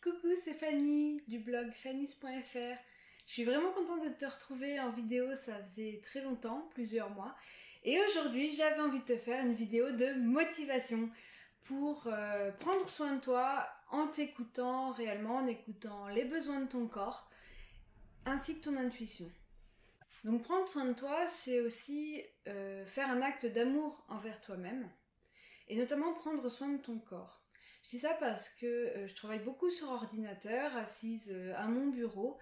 Coucou, c'est Fanny du blog fannys.fr. Je suis vraiment contente de te retrouver en vidéo, ça faisait très longtemps, plusieurs mois. Et aujourd'hui, j'avais envie de te faire une vidéo de motivation pour prendre soin de toi en t'écoutant réellement, en écoutant les besoins de ton corps ainsi que ton intuition. Donc prendre soin de toi, c'est aussi faire un acte d'amour envers toi-même et notamment prendre soin de ton corps. Je dis ça parce que je travaille beaucoup sur ordinateur, assise à mon bureau,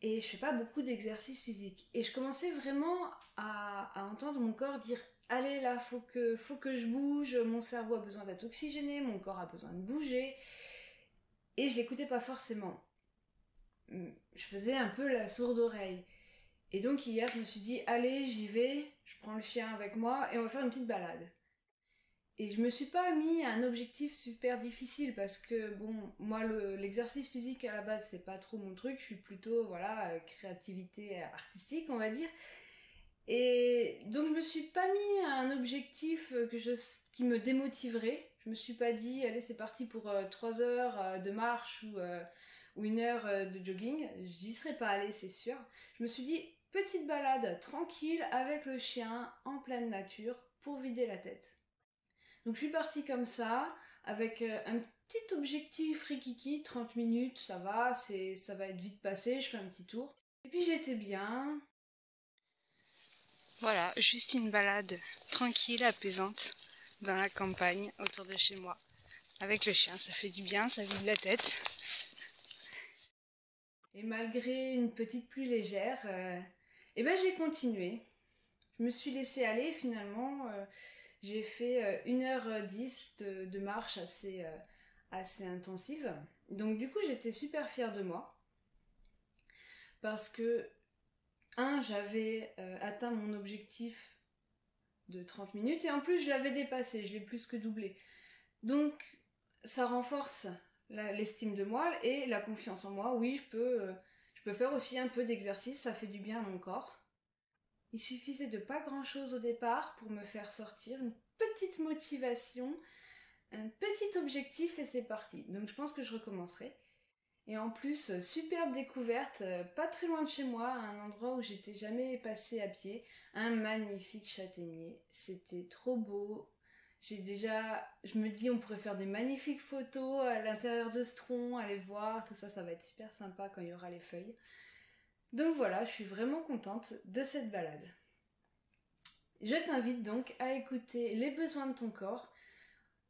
et je fais pas beaucoup d'exercices physiques. Et je commençais vraiment à entendre mon corps dire allez là, faut que je bouge, mon cerveau a besoin d'être oxygéné, mon corps a besoin de bouger. Et je l'écoutais pas forcément. Je faisais un peu la sourde oreille. Et donc hier, je me suis dit allez, j'y vais, je prends le chien avec moi et on va faire une petite balade. Et je me suis pas mis un objectif super difficile parce que bon, moi l'exercice physique à la base c'est pas trop mon truc, je suis plutôt voilà créativité artistique on va dire. Et donc je me suis pas mis un objectif qui me démotiverait. Je me suis pas dit allez c'est parti pour 3 heures de marche ou 1 heure de jogging. J'y serais pas allée c'est sûr. Je me suis dit petite balade tranquille avec le chien en pleine nature pour vider la tête. Donc je suis partie comme ça, avec un petit objectif rikiki, 30 minutes, ça va, ça va être vite passé, je fais un petit tour. Et puis j'étais bien. Voilà, juste une balade tranquille, apaisante, dans la campagne, autour de chez moi. Avec le chien, ça fait du bien, ça vide la tête. Et malgré une petite pluie légère, eh ben j'ai continué. Je me suis laissée aller finalement. J'ai fait 1h10 de marche assez intensive. Donc du coup j'étais super fière de moi. Parce que j'avais atteint mon objectif de 30 minutes et en plus je l'avais dépassé, je l'ai plus que doublé. Donc ça renforce l'estime de moi et la confiance en moi. Oui, je peux faire aussi un peu d'exercice, ça fait du bien à mon corps. Il suffisait de pas grand chose au départ pour me faire sortir une petite motivation, un petit objectif et c'est parti. Donc je pense que je recommencerai. Et en plus, superbe découverte, pas très loin de chez moi, à un endroit où j'étais jamais passée à pied, un magnifique châtaignier. C'était trop beau. Je me dis, on pourrait faire des magnifiques photos à l'intérieur de ce tronc, aller voir, tout ça, ça va être super sympa quand il y aura les feuilles. Donc voilà, je suis vraiment contente de cette balade. Je t'invite donc à écouter les besoins de ton corps.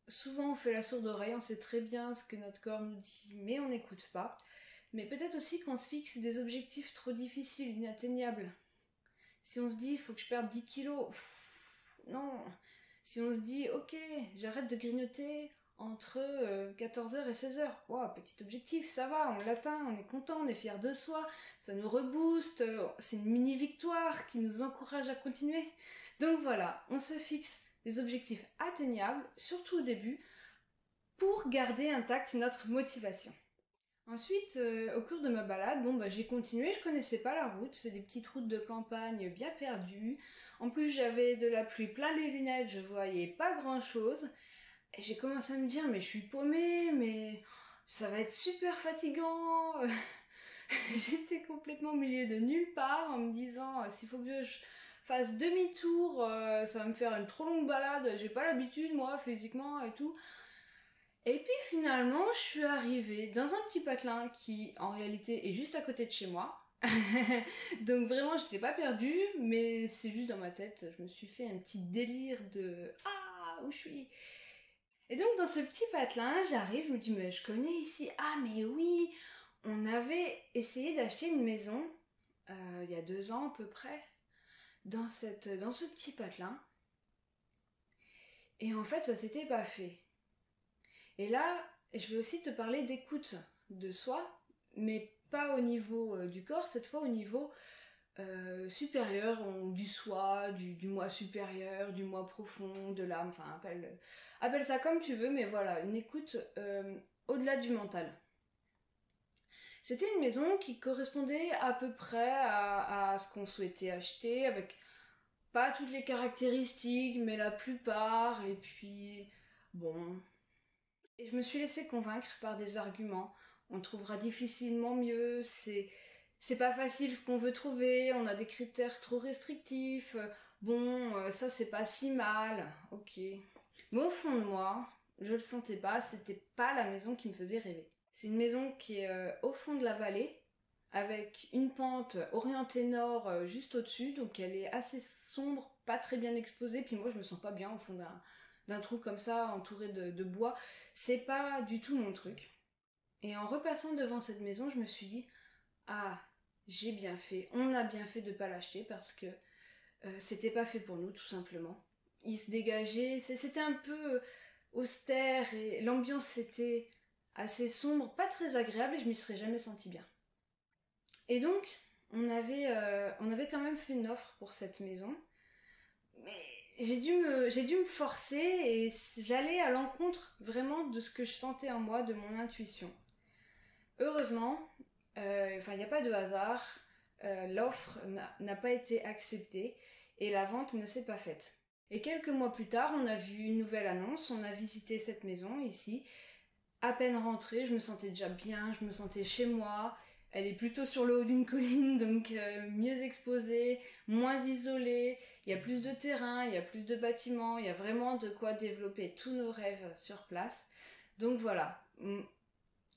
Souvent on fait la sourde oreille, on sait très bien ce que notre corps nous dit, mais on n'écoute pas. Mais peut-être aussi qu'on se fixe des objectifs trop difficiles, inatteignables. Si on se dit, il faut que je perde 10 kilos, non. Si on se dit, ok, j'arrête de grignoter entre 14h et 16h, wow, petit objectif, ça va, on l'atteint, on est content, on est fier de soi, ça nous rebooste, c'est une mini victoire qui nous encourage à continuer. Donc voilà, on se fixe des objectifs atteignables, surtout au début, pour garder intacte notre motivation. Ensuite, au cours de ma balade, j'ai continué, je connaissais pas la route, c'est des petites routes de campagne bien perdues. En plus, j'avais de la pluie plein les lunettes, je voyais pas grand chose. Et j'ai commencé à me dire, mais je suis paumée, mais ça va être super fatigant. J'étais complètement au milieu de nulle part en me disant, s'il faut que je fasse demi-tour, ça va me faire une trop longue balade, j'ai pas l'habitude moi, physiquement et tout. Et puis finalement, je suis arrivée dans un petit patelin qui, en réalité, est juste à côté de chez moi. Donc vraiment, je n'étais pas perdue, mais c'est juste dans ma tête, je me suis fait un petit délire de ah, où je suis. Et donc dans ce petit patelin, j'arrive, je me dis mais je connais ici. Ah mais oui, on avait essayé d'acheter une maison il y a 2 ans à peu près dans ce petit patelin. Et en fait, ça s'était pas fait. Et là, je vais aussi te parler d'écoute de soi, mais pas au niveau du corps, cette fois au niveau supérieur, du soi, du moi supérieur, du moi profond, de l'âme, enfin appelle ça comme tu veux, mais voilà, une écoute au-delà du mental. C'était une maison qui correspondait à peu près à ce qu'on souhaitait acheter, avec pas toutes les caractéristiques, mais la plupart, et puis bon, et je me suis laissée convaincre par des arguments on trouvera difficilement mieux, c'est pas facile ce qu'on veut trouver, on a des critères trop restrictifs, bon, ça c'est pas si mal, ok. Mais au fond de moi, je le sentais pas, c'était pas la maison qui me faisait rêver. C'est une maison qui est au fond de la vallée, avec une pente orientée nord juste au-dessus, donc elle est assez sombre, pas très bien exposée, puis moi je me sens pas bien au fond d'un trou comme ça, entouré de bois. C'est pas du tout mon truc. Et en repassant devant cette maison, je me suis dit, ah, j'ai bien fait, on a bien fait de pas l'acheter parce que c'était pas fait pour nous, tout simplement. Il se dégageait, c'était un peu austère et l'ambiance était assez sombre, pas très agréable et je m'y serais jamais sentie bien. Et donc, on avait quand même fait une offre pour cette maison, mais j'ai dû me forcer et j'allais à l'encontre vraiment de ce que je sentais en moi, de mon intuition. Heureusement, il n'y a pas de hasard, l'offre n'a pas été acceptée et la vente ne s'est pas faite. Et quelques mois plus tard, on a vu une nouvelle annonce, on a visité cette maison ici. À peine rentrée, je me sentais déjà bien, je me sentais chez moi. Elle est plutôt sur le haut d'une colline, donc mieux exposée, moins isolée. Il y a plus de terrain, il y a plus de bâtiments, il y a vraiment de quoi développer tous nos rêves sur place. Donc voilà.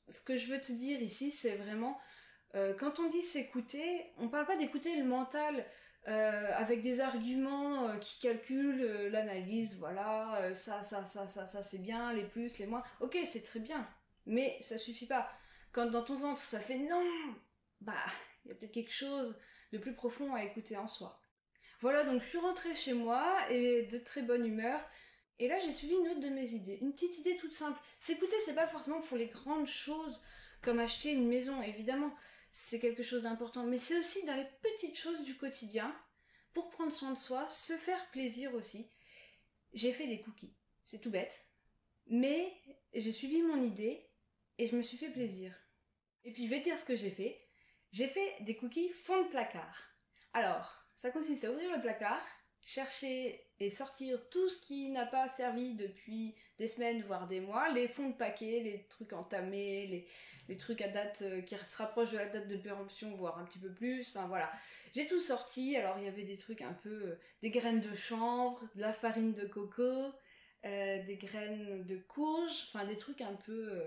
Ce que je veux te dire ici, c'est vraiment quand on dit s'écouter, on parle pas d'écouter le mental avec des arguments qui calculent l'analyse, voilà, ça c'est bien, les plus, les moins. Ok, c'est très bien, mais ça suffit pas. Quand dans ton ventre ça fait non, bah, il y a peut-être quelque chose de plus profond à écouter en soi. Voilà, donc je suis rentrée chez moi et de très bonne humeur. Et là, j'ai suivi une autre de mes idées. Une petite idée toute simple. S'écouter, c'est pas forcément pour les grandes choses, comme acheter une maison, évidemment. C'est quelque chose d'important. Mais c'est aussi dans les petites choses du quotidien, pour prendre soin de soi, se faire plaisir aussi. J'ai fait des cookies. C'est tout bête. Mais j'ai suivi mon idée et je me suis fait plaisir. Et puis, je vais te dire ce que j'ai fait. J'ai fait des cookies fond de placard. Alors, ça consiste à ouvrir le placard, chercher et sortir tout ce qui n'a pas servi depuis des semaines voire des mois, les fonds de paquet, les trucs entamés, les trucs à date qui se rapprochent de la date de péremption voire un petit peu plus, enfin voilà. J'ai tout sorti, alors il y avait des trucs un peu, des graines de chanvre, de la farine de coco, des graines de courge, enfin des trucs un peu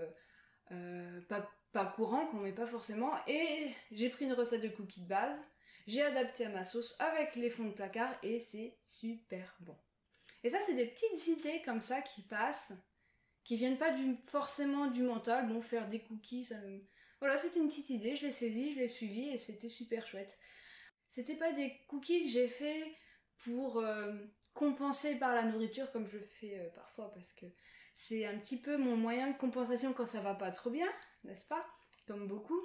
pas courants qu'on met pas forcément, et j'ai pris une recette de cookies de base. J'ai adapté à ma sauce avec les fonds de placard et c'est super bon. Et ça, c'est des petites idées comme ça qui passent, qui viennent pas forcément du mental. Bon, faire des cookies, voilà, c'était une petite idée, je l'ai saisie, je l'ai suivie et c'était super chouette. C'était pas des cookies que j'ai fait pour compenser par la nourriture comme je le fais parfois parce que c'est un petit peu mon moyen de compensation quand ça va pas trop bien, n'est-ce pas? Comme beaucoup.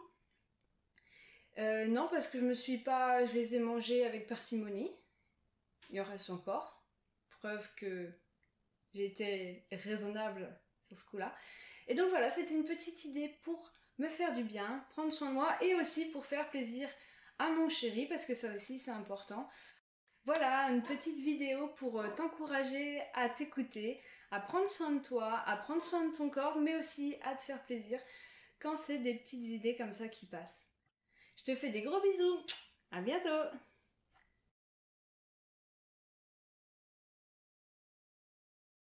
Non, parce que je les ai mangés avec parcimonie. Il en reste encore. Preuve que j'ai été raisonnable sur ce coup-là. Et donc voilà, c'était une petite idée pour me faire du bien, prendre soin de moi et aussi pour faire plaisir à mon chéri parce que ça aussi c'est important. Voilà, une petite vidéo pour t'encourager à t'écouter, à prendre soin de toi, à prendre soin de ton corps, mais aussi à te faire plaisir quand c'est des petites idées comme ça qui passent. Je te fais des gros bisous. À bientôt.